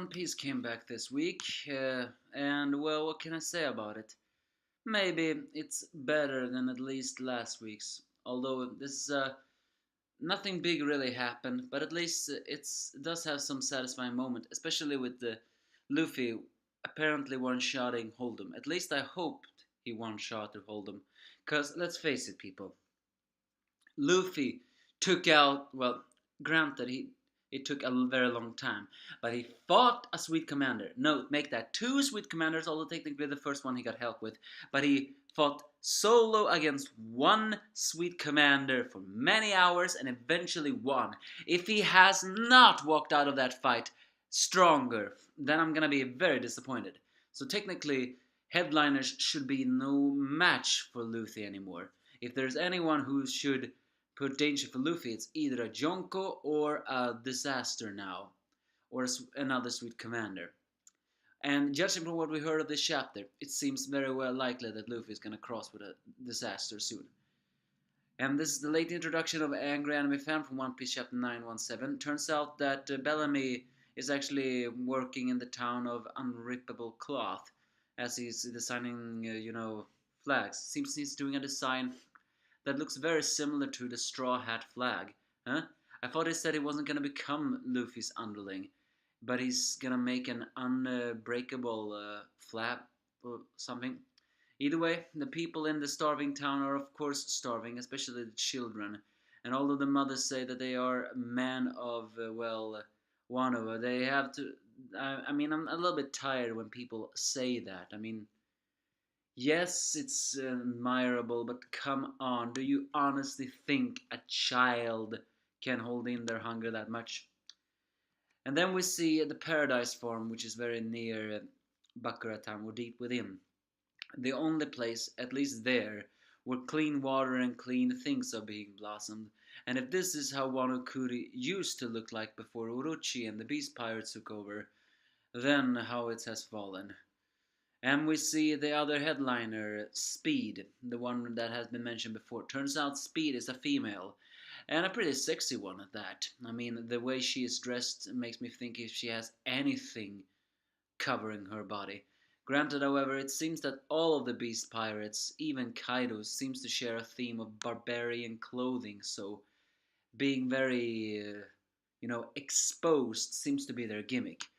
One Piece came back this week, and well, what can I say about it? Maybe it's better than at least last week's. Although nothing big really happened, but at least it does have some satisfying moment, especially with the Luffy apparently one-shotting Hold'em. At least I hoped he one-shot Hold'em, cause let's face it, people, Luffy took out, well, granted, it took a very long time, but he fought a sweet commander. No, make that two sweet commanders, although technically the first one he got help with. But he fought solo against one sweet commander for many hours and eventually won. If he has not walked out of that fight stronger, then I'm gonna be very disappointed. So technically, headliners should be no match for Luffy anymore. If there's anyone who should put danger for Luffy, it's either a Jonko or a Disaster now, or another sweet commander. And judging from what we heard of this chapter, it seems very well likely that Luffy is gonna cross with a Disaster soon. And this is the late introduction of Angry Anime Fan from One Piece chapter 917. Turns out that Bellamy is actually working in the town of Unrippable Cloth as he's designing, flags. Seems he's doing a design that looks very similar to the Straw Hat flag. Huh? I thought he said he wasn't gonna become Luffy's underling, but he's gonna make an unbreakable flag or something. Either way, the people in the starving town are of course starving, especially the children. And although the mothers say that they are men of, Wano, they have to. I'm a little bit tired when people say that. Yes, it's admirable, but come on, do you honestly think a child can hold in their hunger that much? And then we see the Paradise Farm, which is very near Bakura Town, or deep within. The only place, at least there, where clean water and clean things are being blossomed. And if this is how Wano Kuri used to look like before Orochi and the Beast Pirates took over, then how it has fallen. And we see the other headliner, Speed, the one that has been mentioned before. Turns out Speed is a female, and a pretty sexy one at that. The way she is dressed makes me think if she has anything covering her body. Granted, however, it seems that all of the Beast Pirates, even Kaido, seems to share a theme of barbarian clothing, so being very, exposed seems to be their gimmick.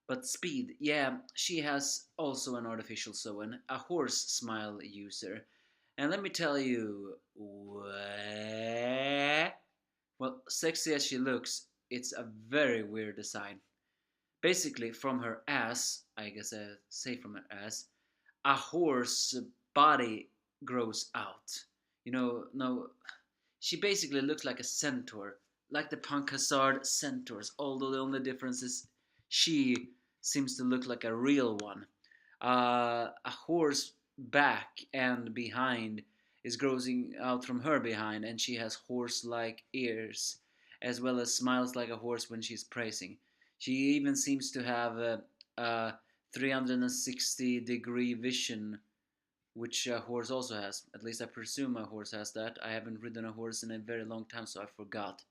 But Speed, yeah, she has also an artificial Zoan, a horse smile user. And let me tell you, well, sexy as she looks, it's a very weird design. Basically, from her ass, I guess I say from her ass, a horse body grows out. No, she basically looks like a centaur, like the Punk Hazard centaurs, although the only difference is she seems to look like a real one. A horse back and behind is growing out from her behind, and she has horse like ears, as well as smiles like a horse when she's praising. She even seems to have a 360-degree vision, which a horse also has. At least I presume a horse has that. I haven't ridden a horse in a very long time, so I forgot.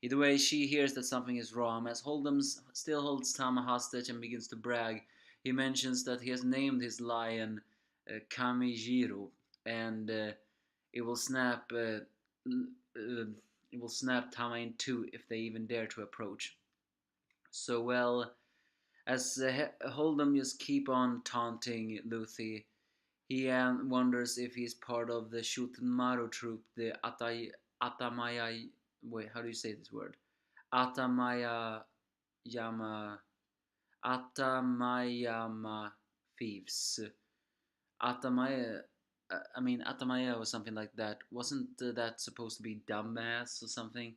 Either way, she hears that something is wrong. As Hold'em still holds Tama hostage and begins to brag, he mentions that he has named his lion Kamijiro, and it will snap. It will snap Tama in two if they even dare to approach. So well, as Hold'em just keep on taunting Luffy, he wonders if he's part of the Shutenmaru troop, the Atamaya. Wait, how do you say this word? Atamaya Yama Atamayama thieves. Atamaya. Atamaya or something like that. Wasn't that supposed to be dumbass or something?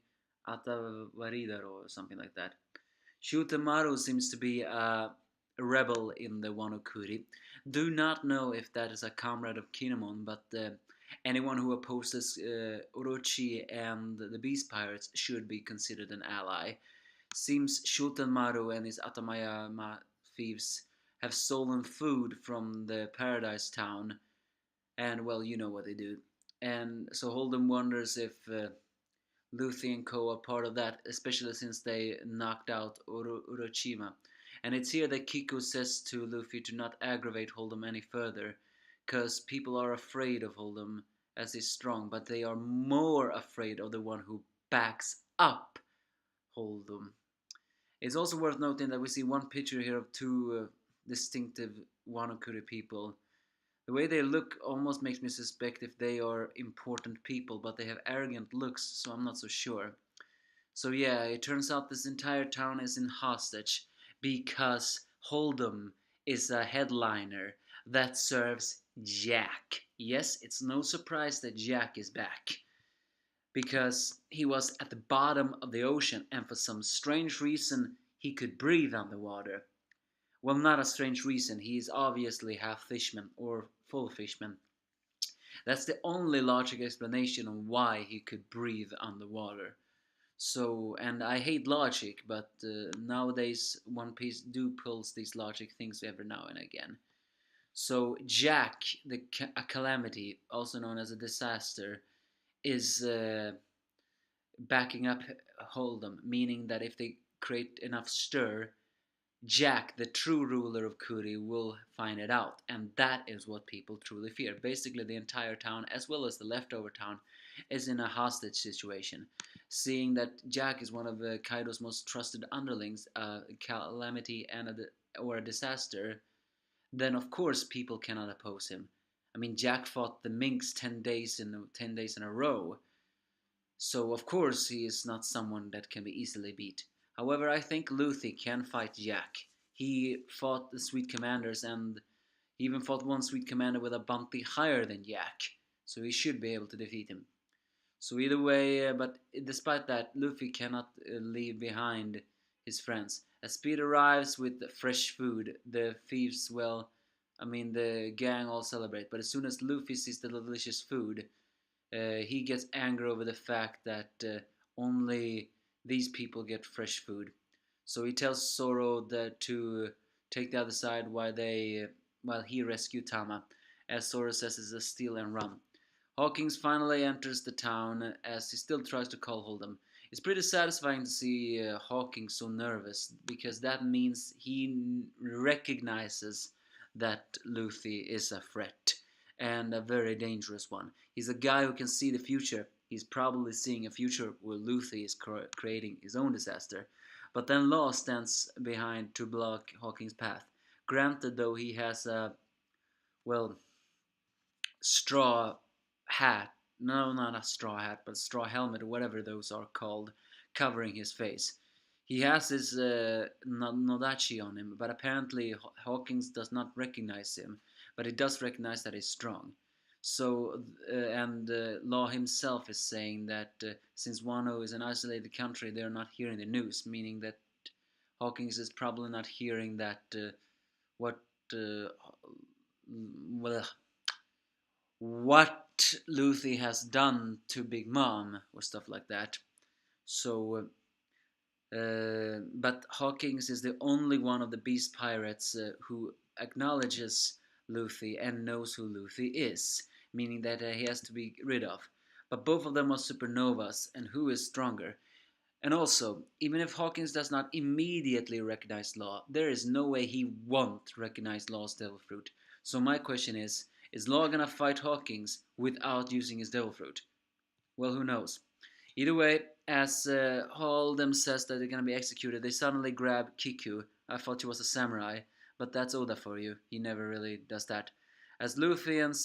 Atawaridaro or something like that. Shutamaru seems to be a rebel in the Wano Kuri. Do not know if that is a comrade of Kinemon, but anyone who opposes Orochi and the Beast Pirates should be considered an ally. Seems Shotenmaru and his Atamayama thieves have stolen food from the Paradise Town, and well, you know what they do. And so Holden wonders if Luffy and Co are part of that, especially since they knocked out Orochima. And it's here that Kiko says to Luffy to not aggravate Hold'em any further, because people are afraid of Hold'em as he's strong, but they are more afraid of the one who backs up Hold'em. It's also worth noting that we see one picture here of two distinctive Wano Kuri people. The way they look almost makes me suspect if they are important people, but they have arrogant looks, so I'm not so sure. So yeah, it turns out this entire town is in hostage because Hold'em is a headliner that serves Jack. Yes, it's no surprise that Jack is back because he was at the bottom of the ocean and for some strange reason he could breathe underwater. Well, not a strange reason, he is obviously half fishman or full fishman. That's the only logical explanation on why he could breathe underwater. So, and I hate logic, but nowadays One Piece do pulls these logic things every now and again. So Jack, a calamity, also known as a disaster, is backing up Hold'em, meaning that if they create enough stir, Jack, the true ruler of Kuri, will find it out, and that is what people truly fear. Basically, the entire town, as well as the leftover town, is in a hostage situation. Seeing that Jack is one of Kaido's most trusted underlings, a calamity and or a disaster, then of course people cannot oppose him. I mean, Jack fought the Minks 10 days in a row, so of course he is not someone that can be easily beat. However, I think Luffy can fight Jack. He fought the Sweet Commanders and he even fought one Sweet Commander with a bounty higher than Jack. So he should be able to defeat him. So either way, but despite that, Luffy cannot leave behind his friends. As Speed arrives with fresh food, the thieves, well, I mean the gang all celebrate. But as soon as Luffy sees the delicious food, he gets angry over the fact that only these people get fresh food. So he tells Zoro that to take the other side while he rescues Tama, as Zoro says it's a steal and run. Hawkins finally enters the town as he still tries to call Hold'em. It's pretty satisfying to see Hawkins so nervous because that means he recognizes that Luffy is a threat and a very dangerous one. He's a guy who can see the future. He's probably seeing a future where Luffy is creating his own disaster. But then Law stands behind to block Hawkins' path. Granted, though, he has a, well, straw hat. No, not a straw hat, but straw helmet, or whatever those are called, covering his face. He has his Nodachi on him, but apparently Hawkins does not recognize him, but he does recognize that he's strong. So, and Law himself is saying that since Wano is an isolated country, they're not hearing the news, meaning that Hawkins is probably not hearing that what well what Luffy has done to Big Mom or stuff like that. So, but Hawkins is the only one of the Beast Pirates who acknowledges Luffy and knows who Luffy is, meaning that he has to be rid of. But both of them are supernovas, and who is stronger? And also, even if Hawkins does not immediately recognize Law, there is no way he won't recognize Law's Devil Fruit. So my question is Law gonna fight Hawkins without using his Devil Fruit? Well, who knows? Either way, as Hold'em says that they're gonna be executed, they suddenly grab Kiku. I thought he was a samurai, but that's Oda for you. He never really does that. As Luffy and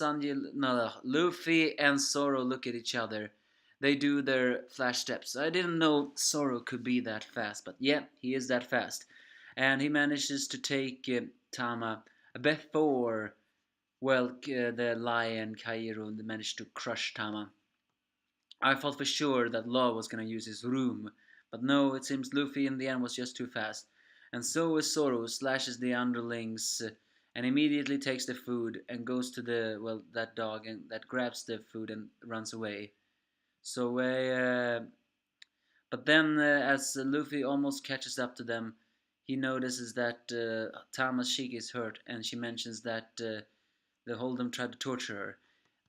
Luffy and Zoro look at each other, they do their flash steps. I didn't know Zoro could be that fast, but yeah, he is that fast. And he manages to take Tama before, well, the lion Kairo managed to crush Tama. I thought for sure that Law was gonna use his room, but no, it seems Luffy in the end was just too fast. And so is Zoro, slashes the underlings and immediately takes the food and goes to the, well, that dog and that grabs the food and runs away. So, but then as Luffy almost catches up to them, he notices that Tama's cheek is hurt and she mentions that the Hold'em tried to torture her.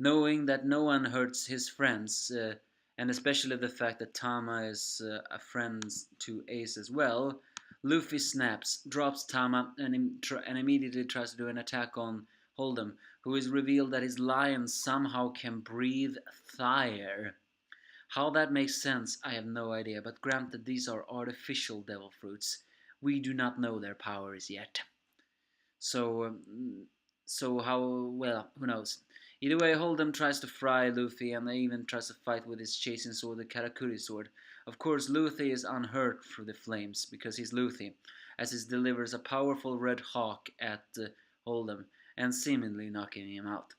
Knowing that no one hurts his friends, and especially the fact that Tama is a friend to Ace as well, Luffy snaps, drops Tama, and immediately tries to do an attack on Hold'em, who is revealed that his lion somehow can breathe fire. How that makes sense, I have no idea, but granted, these are artificial devil fruits. We do not know their powers yet. So, how, well, who knows? Either way, Hold'em tries to fry Luffy and even tries to fight with his chasing sword, the Karakuri sword. Of course, Luffy is unhurt through the flames because he's Luffy, as he delivers a powerful red hawk at Hold'em and seemingly knocking him out.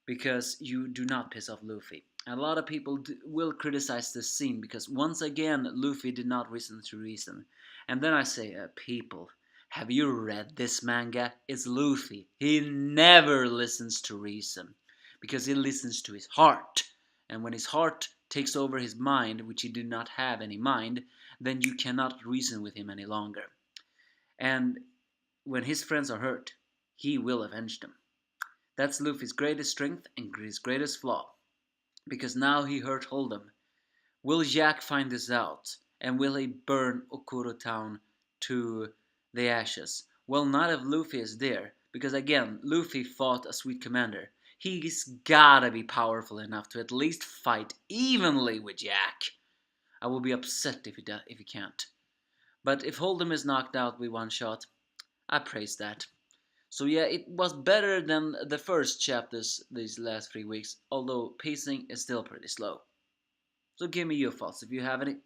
Because you do not piss off Luffy. A lot of people will criticize this scene because once again Luffy did not listen to reason. And then I say, people, have you read this manga? It's Luffy. He never listens to reason because he listens to his heart. And when his heart takes over his mind, which he did not have any mind, then you cannot reason with him any longer. And when his friends are hurt, he will avenge them. That's Luffy's greatest strength and his greatest flaw. Because now he hurt Hold'em. Will Jack find this out? And will he burn Okuro Town to the ashes? Well, not if Luffy is there. Because again, Luffy fought a sweet commander. He's gotta be powerful enough to at least fight evenly with Jack. I will be upset if he can't. But if Hold'em is knocked out with one shot, I praise that. So yeah, it was better than the first chapters these last 3 weeks, although pacing is still pretty slow. So give me your thoughts if you have any.